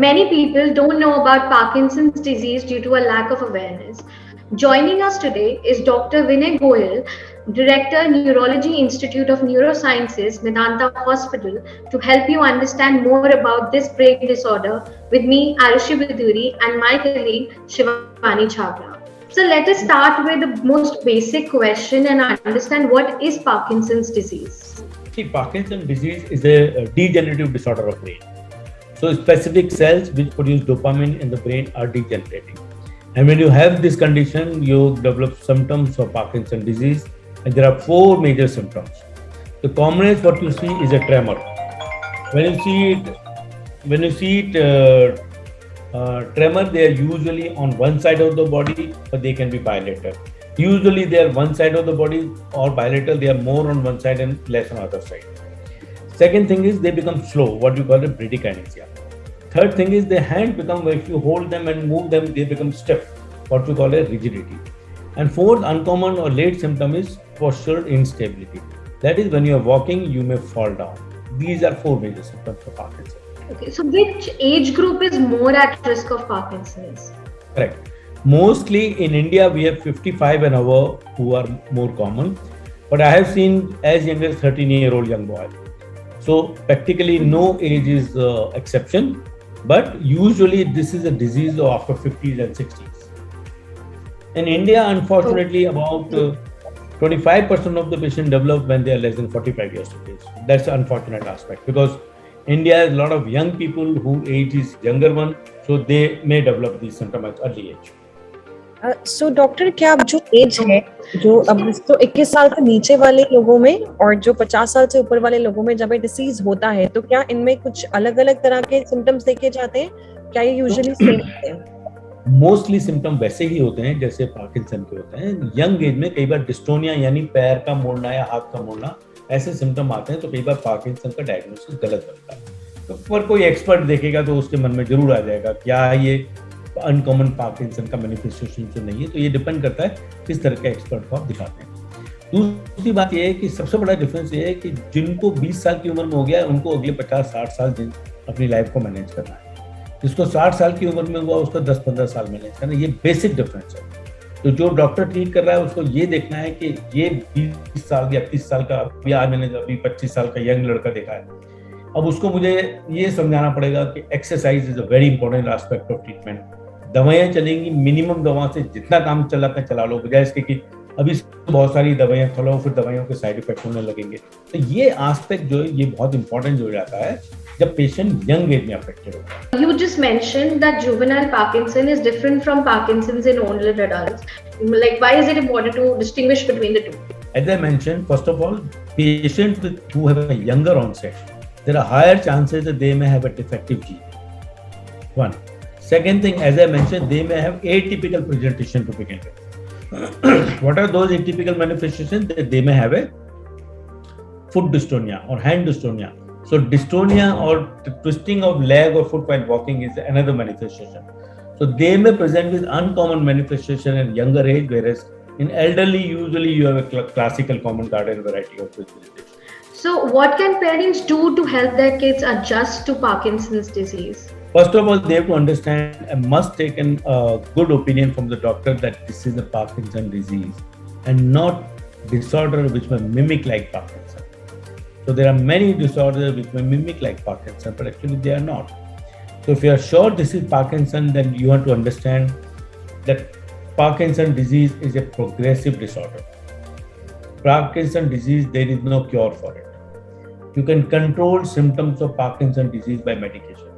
Many people don't know about Parkinson's disease due to a lack of awareness. Joining us today is Dr. Vinay Goyal, Director, Neurology Institute of Neurosciences, Medanta Hospital, to help you understand more about this brain disorder with me, Arushi Biduri, and my colleague, Shivani Chhabra. So let us start with the most basic question and understand what is Parkinson's disease. See, Parkinson's disease is a degenerative disorder of brain. So specific cells which produce dopamine in the brain are degenerating. And when you have this condition, you develop symptoms of Parkinson's disease. And there are four major symptoms. The commonest what you see is a tremor. Tremor, they are usually on one side of the body, but they can be bilateral. Usually they are one side of the body or bilateral, they are more on one side and less on other side. Second thing is they become slow, what we call a bradykinesia. Third thing is their hand become, if you hold them and move them, they become stiff, what we call a rigidity. And fourth uncommon or late symptom is postural instability. That is when you are walking, you may fall down. These are four major symptoms of Parkinson's. Okay, so which age group is more at risk of Parkinson's? Correct. Mostly in India, we have 55 and above who are more common. But I have seen as young as 13-year-old young boy. So practically no age is exception. But usually this is a disease of after 50s and 60s. In India, unfortunately, about 25% of the patients develop when they are less than 45 years of age. That's the unfortunate aspect because India has a lot of young people whose age is younger one, so they may develop these symptoms at early age. So doctor, क्या अब जो as है, जो अब तो 21 साल से नीचे वाले लोगों में और जो 50 साल से ऊपर वाले लोगों में जब ये डिसीज होता है, तो क्या इनमें कुछ अलग अलग तरह के सिम्टम्स देखे जाते हैं? क्या ये यूजुअली सेम होते हैं? मोस्टली सिम्टम वैसे ही होते हैं जैसे पार्किंसन के होते हैं. यंग एज में कई बार डिस्टोनिया यानी पैर का मोड़ना या हाथ का मोड़ना ऐसे सिम्टम आते हैं, तो कई बार पार्किंसन का डायग्नोसिस गलत बनता है. तो पर कोई एक्सपर्ट देखेगा तो उसके मन में जरूर आ जाएगा क्या ये अनकॉमन पार्किंसन का मैनिफेस्टेशन तो नहीं है. तो ये डिपेंड करता है किस तरह के एक्सपर्ट को आप दिखाते हैं. दूसरी बात यह है कि सबसे बड़ा डिफरेंस ये है कि जिनको 20 साल की उम्र में हो गया है उनको अगले 50-60 साल अपनी लाइफ को मैनेज करना है. जिसको 60 साल की उम्र में हुआ उसको 10-15 साल मैनेज करना है. ये बेसिक डिफरेंस है. तो जो डॉक्टर ट्रीट कर रहा है उसको ये देखना है कि ये 20 साल या 30 साल का, या मैंने अभी 25 साल का यंग लड़का देखा है, अब उसको मुझे ये समझाना पड़ेगा कि exercise is a very important aspect of treatment. दवाइयाँ चलेंगी, मिनिमम दवा से जितना काम चला लो, बजाय इसके कि अभी बहुत सारी दवाइयाँ खिलाओ फिर दवाइयों के साइड इफेक्ट होने लगेंगे. तो ये एस्पेक्ट जो है ये बहुत इंपॉर्टेंट हो जाता है जब पेशेंट यंग एज में अफेक्टेड होता है. You just mentioned that juvenile Parkinson is different from Parkinson's in older adults. Like, why is it important to distinguish between the two? As I mentioned, first of all, patients who have a younger onset, there are higher chances that they may have a defective gene. One. Second thing, as I mentioned, they may have atypical presentation to begin with. What are those atypical manifestations? They may have a foot dystonia or hand dystonia. So dystonia or twisting of leg or foot while walking is another manifestation. So they may present with uncommon manifestation in younger age, whereas in elderly, usually you have a classical common garden variety of presentation. So what can parents do to help their kids adjust to Parkinson's disease? First of all, they have to understand and must take a good opinion from the doctor that this is a Parkinson's disease and not disorder which may mimic like Parkinson. So there are many disorders which may mimic like Parkinson, but actually they are not. So if you are sure this is Parkinson, then you have to understand that Parkinson's disease is a progressive disorder. Parkinson's disease, there is no cure for it. You can control symptoms of Parkinson's disease by medication.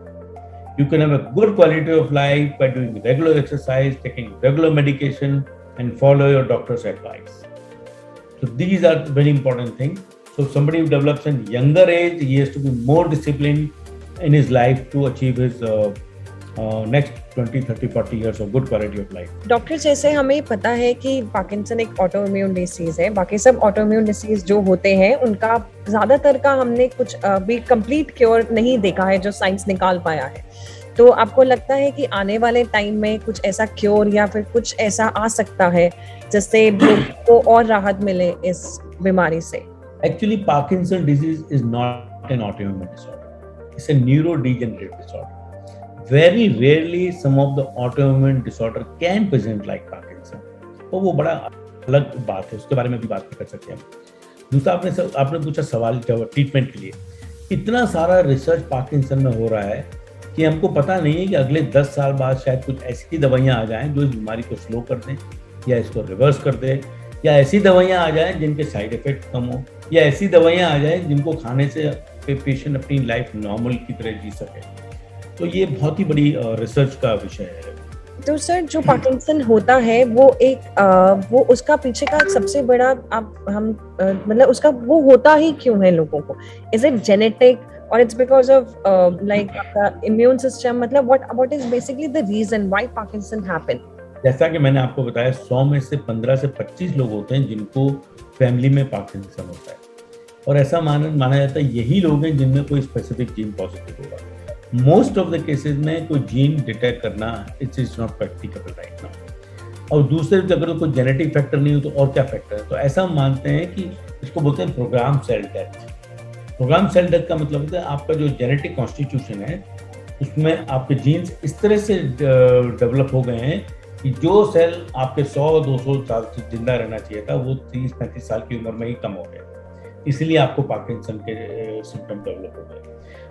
You can have a good quality of life by doing regular exercise, taking regular medication, and follow your doctor's advice. So these are very important things. So if somebody who develops in younger age, he has to be more disciplined in his life to achieve his next 20, 30, 40 years of good quality of life. Doctor, जैसे हमें पता है कि Parkinson एक autoimmune disease है, बाकी सब autoimmune disease जो होते हैं उनका ज्यादातर का हमने कुछ भी कंप्लीट क्योर नहीं देखा है जो साइंस निकाल पाया है. तो आपको लगता है कि आने वाले टाइम में कुछ ऐसा क्योर या फिर कुछ ऐसा आ सकता है जिससे लोगों को और राहत मिले इस बीमारी से? Actually, Parkinson's disease is not an autoimmune disorder. It's a neurodegenerative disorder. very rarely some of the autoimmune disorder can present like Parkinson. तो वो बड़ा अलग बात है, उसके बारे में भी बात कर सकते हैं हम। दूसरा आपने पूछा सवाल ट्रीटमेंट के लिए, इतना सारा रिसर्च पार्किंसन में हो रहा है कि हमको पता नहीं है कि अगले 10 साल बाद शायद कुछ ऐसी दवाइयाँ आ जाएं जो इस बीमारी को स्लो कर दें या इसको रिवर्स कर दें, या ऐसी दवाइयाँ आ जाएं जिनके साइड इफेक्ट कम हो, या ऐसी दवाइयाँ आ जाएं जिनको खाने से पेशेंट अपनी लाइफ नॉर्मल की तरह जी सके। तो ये बहुत ही बड़ी रिसर्च का विषय है। तो सर जो पार्किंसन होता है वो वो उसका पीछे का सबसे बड़ा मतलब उसका वो होता ही क्यों है लोगों को? Is it genetic or it's because of like the immune system? मतलब what is basically the reason why Parkinson happen? जैसा कि मैंने आपको बताया 100 में से 15 से 25 लोग होते हैं जिनको फैमिली में पार्किंसन होता है, और ऐसा माना जाता है यही लोग हैं जिनमें कोई स्पेसिफिक जीन पॉजिटिव होगा। मोस्ट ऑफ द केसेस में कोई जीन डिटेक्ट करना it is not practicable right now. और दूसरे अगर कोई जेनेटिक फैक्टर नहीं हो तो और क्या फैक्टर है? तो ऐसा हम मानते हैं कि इसको बोलते हैं programme cell death. Programme cell death का मतलब होता है आपका जो जेनेटिक कॉन्स्टिट्यूशन है उसमें आपके जीन्स इस तरह से डेवलप हो गए हैं कि जो सेल आपके 100-200 साल तक जिंदा रहना चाहिए था वो 30-35 साल की उम्र में ही कम हो गया, इसलिए आपको पार्किंसन के सिम्टम डेवलप हो गए।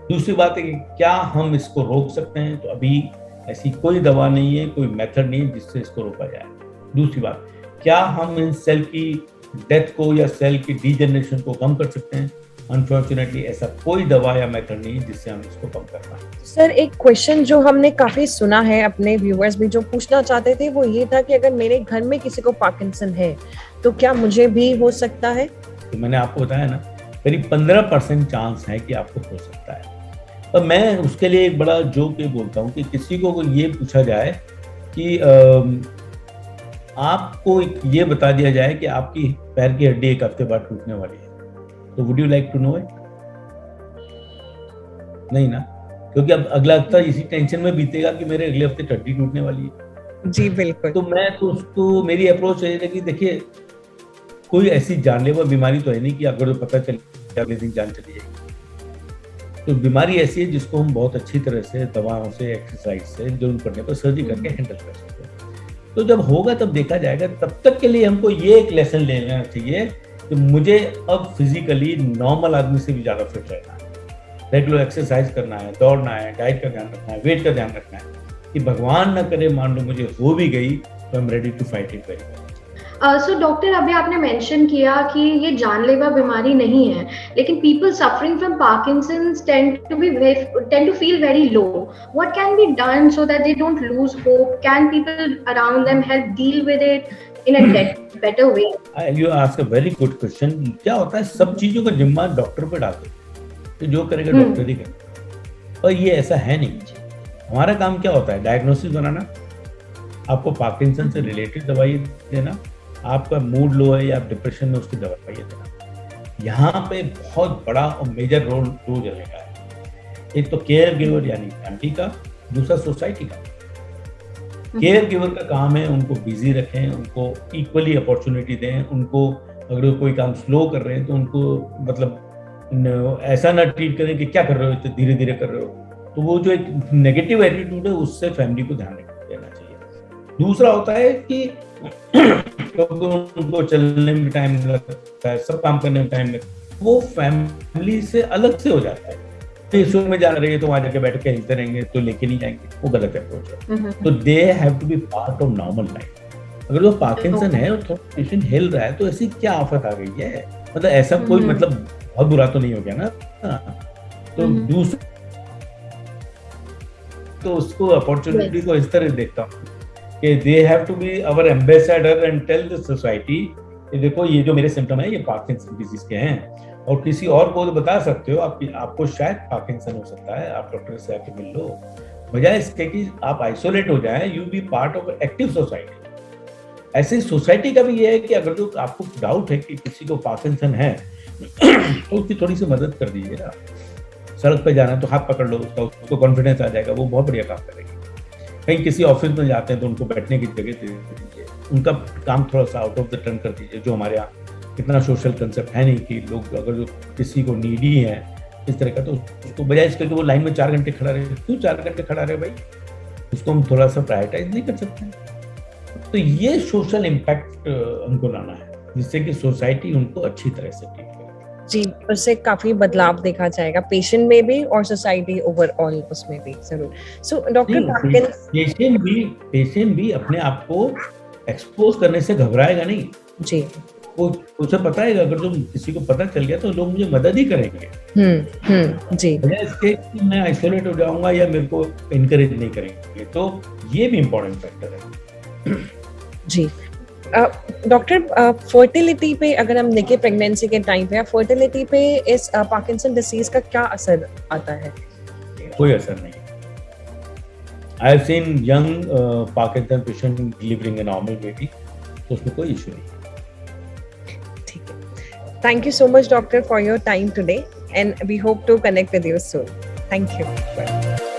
दूसरी बात है कि क्या हम इसको रोक सकते हैं? तो अभी ऐसी कोई दवा नहीं है, कोई मेथड नहीं है जिससे इसको रोका जाए। दूसरी बात, क्या हम इन सेल की डेथ को या सेल की डीजेनरेशन को कम कर सकते हैं? अनफॉर्चुनेटली ऐसा कोई दवा या मेथड नहीं है जिससे हम इसको कम कर पाए। सर एक क्वेश्चन जो हमने काफी सुना है, अपने व्यूअर्स भी जो पूछना चाहते थे, वो ये था कि अगर मेरे घर में किसी को पार्किंसन है तो क्या मुझे भी हो सकता है? तो मैंने आपको बताया ना, करीब 15% चांस है कि आपको हो सकता है। और मैं उसके लिए एक बड़ा जोक ये बोलता हूँ कि किसी को ये पूछा जाए कि आपको ये बता दिया जाए कि आपकी पैर की हड्डी एक हफ्ते बाद टूटने वाली है, तो would you like to know it? नहीं ना, क्योंकि अब अगला हफ्ता इसी टेंशन में बीतेगा कि मेरे अगले हफ्ते हड्डी टूटने वाली है। जी बिल्कुल। तो मैं तो उसको मेरी अप्रोच ये है कि देखिए कोई ऐसी जानलेवा बीमारी तो है नहीं कि अगर तो पता चले अगले दिन जान चली जाएगी। तो बीमारी ऐसी है जिसको हम बहुत अच्छी तरह से दवाओं से, एक्सरसाइज से, जरूर करने पर सर्जरी करके हैंडल कर सकते हैं। तो जब होगा तब देखा जाएगा। तब तक के लिए हमको ये एक लेसन ले लेना चाहिए कि मुझे अब फिजिकली नॉर्मल आदमी से भी ज़्यादा फिट रहना है, रेगुलर एक्सरसाइज करना है, दौड़ना है, डाइट का ध्यान रखना है, वेट का ध्यान रखना है कि भगवान न करे मान लो मुझे हो भी गई तो I am ready to fight it very well. So doctor, अभी आपने मेंशन किया कि ये जानलेवा बीमारी नहीं है, लेकिन people suffering from Parkinson's tend to feel very low. What can be done so that they don't lose hope? Can people around them help deal with it in a better way? You ask a very good question. क्या होता है, सब चीजों का जिम्मा doctor पे डालते हैं, तो जो करेगा डॉक्टर ही करेगा, और ये ऐसा है नहीं। हमारा काम क्या होता है? डायग्नोसिस बनाना, आपको पार्किंसन से रिलेटेड दवाई देना, आपका मूड लो है या आप डिप्रेशन में उसकी दवाई देना। यहाँ पे बहुत बड़ा और मेजर रोल रहेगा। एक तो केयर गिवर यानी फैमिली का, दूसरा सोसाइटी का। केयर गिवर का काम है उनको बिजी रखें, उनको इक्वली अपॉर्चुनिटी दें, उनको अगर कोई काम स्लो कर रहे हैं तो उनको मतलब ऐसा ना ट्रीट करें कि क्या कर रहे हो, इतने धीरे धीरे कर रहे हो। तो वो जो एक नेगेटिव एटीट्यूड है उससे फैमिली को ध्यान देना चाहिए। दूसरा होता है कि तो उनको चलने में टाइम लगता है, सब काम करने में टाइम लगता है, वो फैमिली से अलग से हो जाता है। शो में जा रही है तो वहां जाके बैठ के हिलते रहेंगे तो लेके नहीं जाएंगे, वो गलत अप्रोच है। तो they have to be part of normal life. अगर वो पार्किंसन है और थोड़ा पेशेंट हिल रहा है तो ऐसी क्या आफत आ गई है? मतलब ऐसा कोई मतलब बहुत बुरा तो नहीं हो गया ना। तो दूसरा तो उसको अपॉर्चुनिटी को इस तरह देखता हूँ कि they have to be our ambassador and tell the society कि देखो ये जो मेरे सिम्टम है ये पार्किंसन डिजीज के हैं, और किसी और को तो बता सकते हो आपको शायद पार्किंसन हो सकता है, आप डॉक्टर से आके मिल लो, बजाय इसके कि आप आइसोलेट हो जाएं। You be part of active society. ऐसे सोसाइटी का भी ये है कि अगर जो आपको डाउट है कि किसी को पार्किंसन है तो उसकी थोड़ी सी मदद कर दीजिएगा। सड़क पे जाना है तो हाथ पकड़ लो उसको कॉन्फिडेंस आ जाएगा, वो बहुत बढ़िया काम करेगी। कहीं किसी ऑफिस में जाते हैं तो उनको बैठने की जगह दे दीजिए, उनका काम थोड़ा सा आउट ऑफ द टर्न कर दीजिए। जो हमारे यहाँ इतना सोशल कंसेप्ट है नहीं कि लोग अगर जो किसी को नीडी है इस तरह का, तो उसको बजाय इसके कि वो लाइन में 4 घंटे खड़ा रहे, क्यों 4 घंटे खड़ा रहे भाई, उसको हम थोड़ा सा प्रायोरिटाइज नहीं कर सकते? तो ये सोशल इम्पैक्ट हमको लाना है, जिससे कि सोसाइटी उनको अच्छी तरह से ट्रीट करे। जी, उससे काफी बदलाव देखा जाएगा पेशेंट में भी और सोसाइटी ओवरऑल उसमें भी जरूर। सो डॉक्टर पेशेंट भी अपने आप को एक्सपोज करने से घबराएगा नहीं। जी, वो उसे पता है अगर जो किसी को पता चल गया तो लोग मुझे मदद ही करेंगे। जी, बजाय इसके कि मैं आइसोलेट हो जाऊंगा या मेरे को इनकरेज नहीं करेंगे, तो ये भी इम्पोर्टेंट फैक्टर है। जी। डॉक्टर, फर्टिलिटी पे अगर हम देखें प्रेगनेंसी के टाइम पे, फर्टिलिटी पे इस पार्किंसन डिसीज का क्या असर आता है? कोई असर नहीं। I have seen young Parkinson patient delivering a normal baby, तो उसमें कोई इशू नहीं। ठीक है, thank you so much doctor for your time today and we hope to connect with you soon. Thank you. Bye.